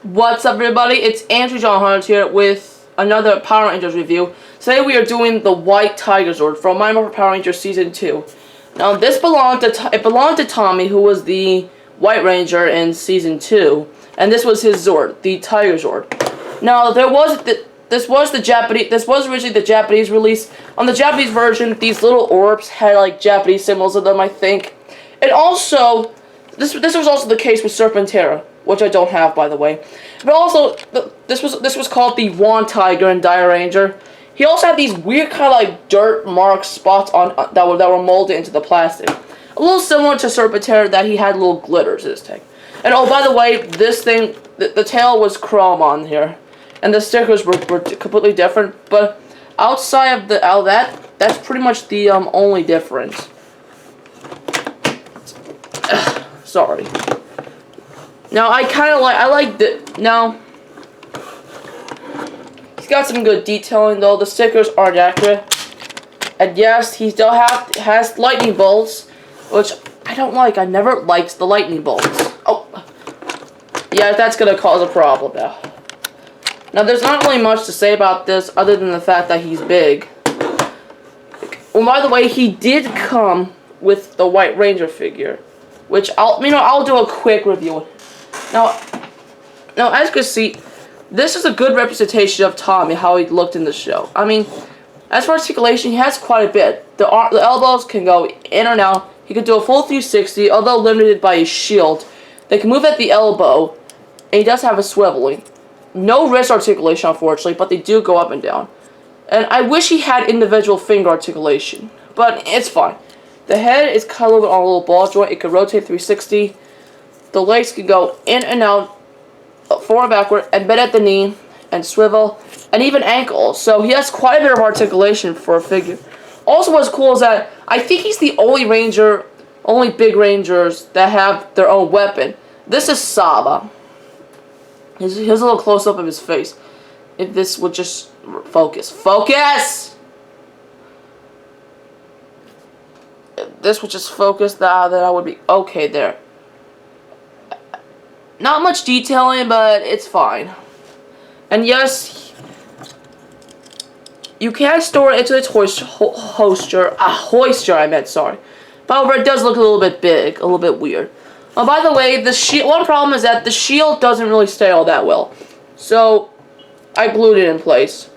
What's up, everybody? It's Andrew John Hunt here with another Power Rangers review. Today we are doing the White Tiger Zord from My Morphin Power Rangers Season 2. Now this belonged to Tommy, who was the White Ranger in Season 2, and this was his Zord, the Tiger Zord. Now this was originally the Japanese release. On the Japanese version, these little orbs had like Japanese symbols in them, I think. And also, this was also the case with Serpentera, which I don't have, by the way. But also, this was called the Wand Tiger in Dire Ranger. He also had these weird kind of like dirt mark spots on that were molded into the plastic, a little similar to Serpentera, that he had little glitters in his tank. And oh, by the way, this thing, the tail was chrome on here, and the stickers were completely different. But outside of that's pretty much the only difference. Sorry. Now now he's got some good detailing, though the stickers aren't accurate. And yes, he still has lightning bolts, which I don't like. I never liked the lightning bolts. Oh, yeah, that's gonna cause a problem now. Now there's not really much to say about this other than the fact that he's big. Well, by the way, he did come with the White Ranger figure, which I'll do a quick review. Now, as you can see, this is a good representation of Tommy, how he looked in the show. I mean, as for articulation, he has quite a bit. The elbows can go in or out. He can do a full 360, although limited by his shield. They can move at the elbow, and he does have a swiveling. No wrist articulation, unfortunately, but they do go up and down. And I wish he had individual finger articulation, but it's fine. The head is cut a little bit on a little ball joint. It can rotate 360. The legs can go in and out, forward and backward, and bend at the knee, and swivel, and even ankle. So he has quite a bit of articulation for a figure. Also, what's cool is that I think he's the only big Rangers that have their own weapon. This is Saba. Here's a little close-up of his face. If this would just focus. Focus! If this would just focus, then I would be okay there. Not much detailing, but it's fine. And yes, you can store it into its hoisture, I meant, sorry. However, it does look a little bit big, a little bit weird. By the way, one problem is that the shield doesn't really stay all that well. So, I glued it in place.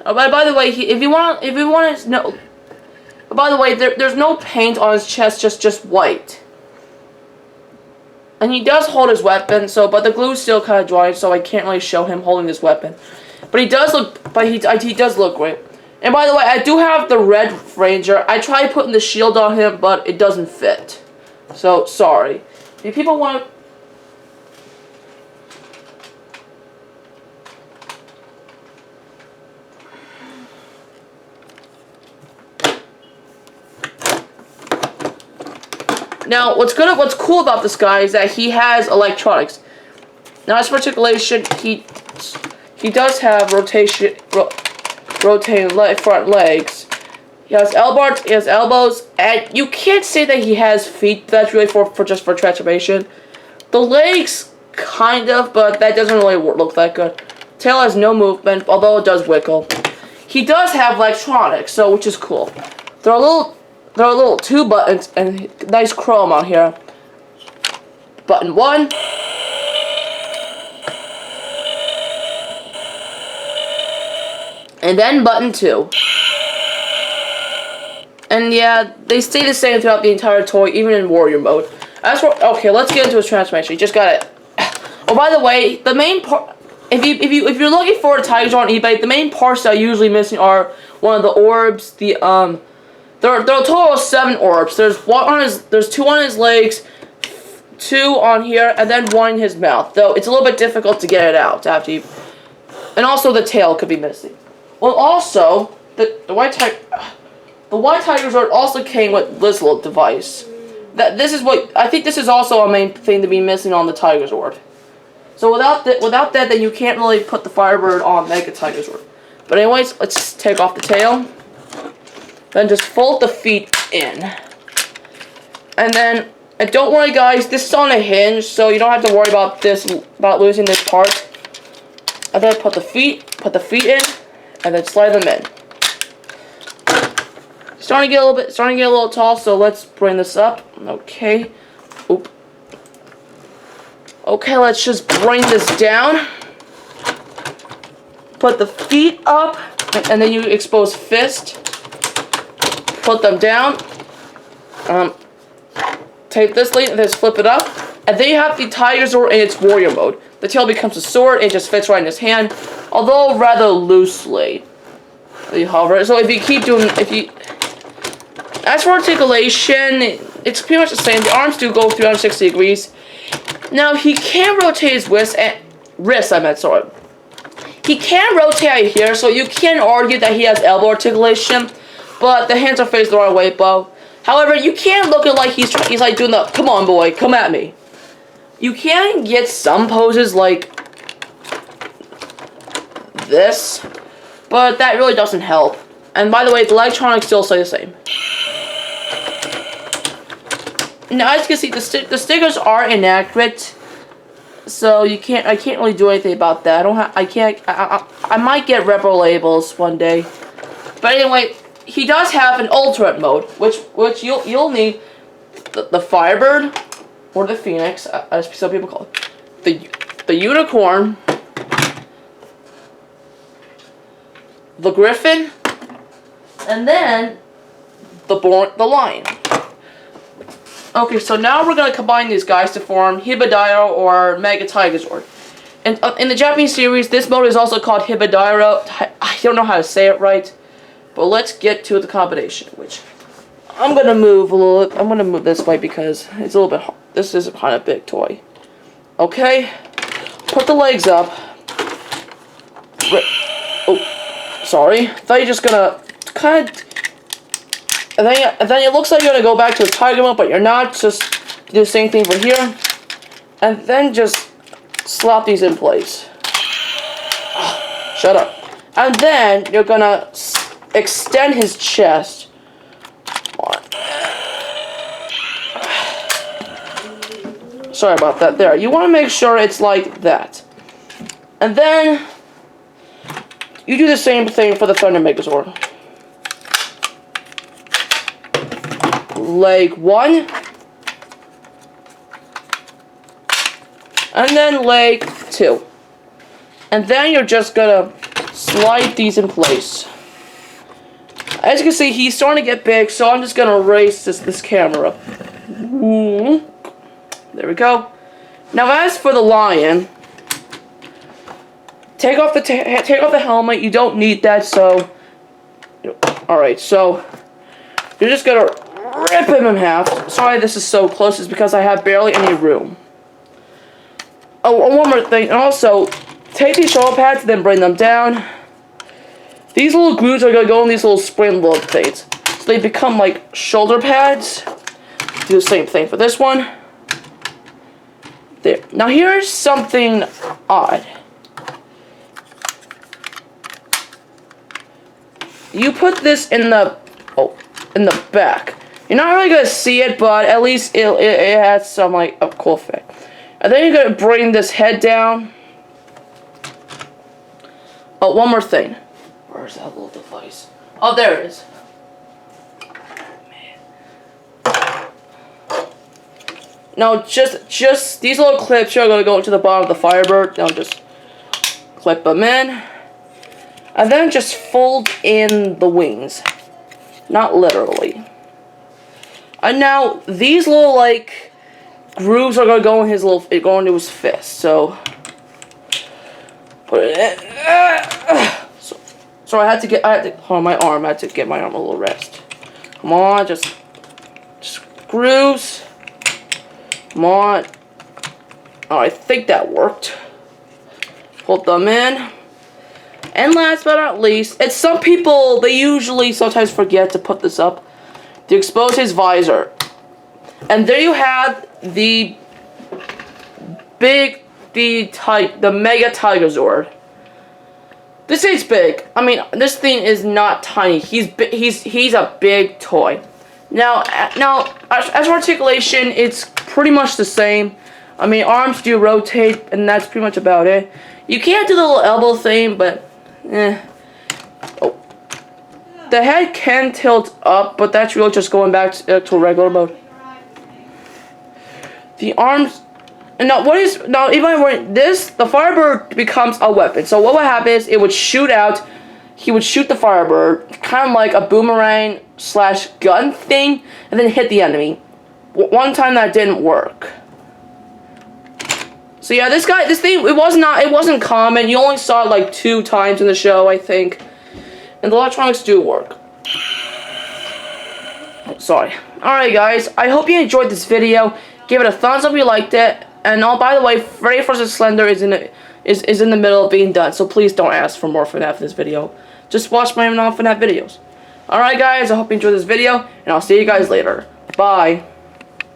By the way, if you want to know, by the way, there's no paint on his chest, just white. And he does hold his weapon, but the glue's still kind of dry, so I can't really show him holding his weapon. But he does look great. And by the way, I do have the Red Ranger. I tried putting the shield on him, but it doesn't fit. So, sorry. If people want to... Now, what's cool about this guy is that he has electronics. Now, as for articulation, he does have rotating front legs. He has elbows, and you can't say that he has feet. That's really just for transformation. The legs, kind of, but that doesn't really look that good. Tail has no movement, although it does wiggle. He does have electronics, which is cool. There are little two buttons and nice chrome on here. Button 1. And then button 2. And yeah, they stay the same throughout the entire toy, even in warrior mode. Okay, let's get into his transformation. You just got it. Oh, by the way, the main part, if you're looking for a Tiger Zord on eBay, the main parts that are usually missing are one of the orbs, there are a total of 7 orbs. There's 2 on his legs, 2 on here, and then 1 in his mouth. Though it's a little bit difficult to get it out after you. And also the tail could be missing. Well, also the White Tiger Zord also came with this little device. I think this is also a main thing to be missing on the Tiger Zord. So without that, then you can't really put the Firebird on Mega Tiger Zord. But anyways, let's take off the tail. Then just fold the feet in. And then And don't worry, guys, this is on a hinge, so you don't have to worry about losing this part. And then put the feet in, and then slide them in. Starting to get a little tall, so let's bring this up. Okay. Oop. Okay, let's just bring this down. Put the feet up, and then you expose fist. Put them down. Take this lead and then flip it up. And then you have the Tiger Zord in its warrior mode. The tail becomes a sword, it just fits right in his hand, although rather loosely. You hover. So if you keep doing, as for articulation, it's pretty much the same. The arms do go 360 degrees. Now he can rotate his wrist, He can rotate here, so you can argue that he has elbow articulation, but the hands are faced the right way, Bo. However, you can look at like he's like doing the, come on boy, come at me. You can get some poses like this, but that really doesn't help. And by the way, the electronics still stay the same. Now, as you can see, the stickers are inaccurate, so I can't really do anything about that. I might get rebel labels one day, but anyway, he does have an alternate mode, which you'll need the Firebird or the Phoenix, as some people call it, the Unicorn, the Griffin, and then the Lion. Okay, so now we're gonna combine these guys to form Hibadairo or Mega Tigerzord. And in the Japanese series, this mode is also called Hibadairo. I don't know how to say it right, but let's get to the combination. Which I'm gonna move a little. I'm gonna move this way because it's a little bit. This is a kind of big toy. Okay, put the legs up. Oh, sorry. I thought you're just gonna kind of. And then it looks like you're gonna go back to the tiger mode, but you're not. Just do the same thing for here, and then just slap these in place. Shut up. And then you're gonna extend his chest. Sorry about that. There. You want to make sure it's like that, and then you do the same thing for the Thunder Megazord. Leg 1, and then leg 2, and then you're just gonna slide these in place. As you can see, he's starting to get big, so I'm just gonna raise this camera. There we go. Now, as for the lion, take off the helmet. You don't need that. So, all right. So you're just gonna rip him in half. Sorry, this is so close. It's because I have barely any room. Oh, and one more thing. And also, take these shoulder pads and then bring them down. These little grooves are going to go in these little spring load things. So they become like shoulder pads. Do the same thing for this one. There. Now here's something odd. You put this in the back. You're not really going to see it, but at least it has some like a cool effect. And then you're going to bring this head down. Oh, one more thing. Where's that little device? Oh, there it is. Man. Now, just these little clips here are going to go into the bottom of the Firebird. Now, just clip them in. And then just fold in the wings. Not literally. And now, these little, like, grooves are going to go in go into his fist. So, put it in. So I had to hold my arm. I had to get my arm a little rest. Come on, just grooves. Come on. Oh, I think that worked. Hold them in. And last but not least, it's some people, they usually sometimes forget to put this up. To expose his visor. And there you have the Mega Tigerzord. This thing's big. I mean, this thing is not tiny. He's a big toy. Now, as for articulation, it's pretty much the same. I mean, arms do rotate, and that's pretty much about it. You can't do the little elbow thing, but, Oh. The head can tilt up, but that's really just going back to regular mode. The arms... Now, even when this, the Firebird becomes a weapon. So what would happen is, it would shoot out... He would shoot the Firebird, kind of like a boomerang / gun thing, and then hit the enemy. One time that didn't work. So yeah, this thing, it wasn't common. You only saw it like 2 times in the show, I think. And the electronics do work. Oh, sorry. Alright guys, I hope you enjoyed this video. Give it a thumbs up if you liked it. And oh, by the way, Freddy vs. Slender is in the middle of being done, so please don't ask for more FNAF in this video. Just watch my non-FNAF videos. Alright guys, I hope you enjoyed this video, and I'll see you guys later. Bye.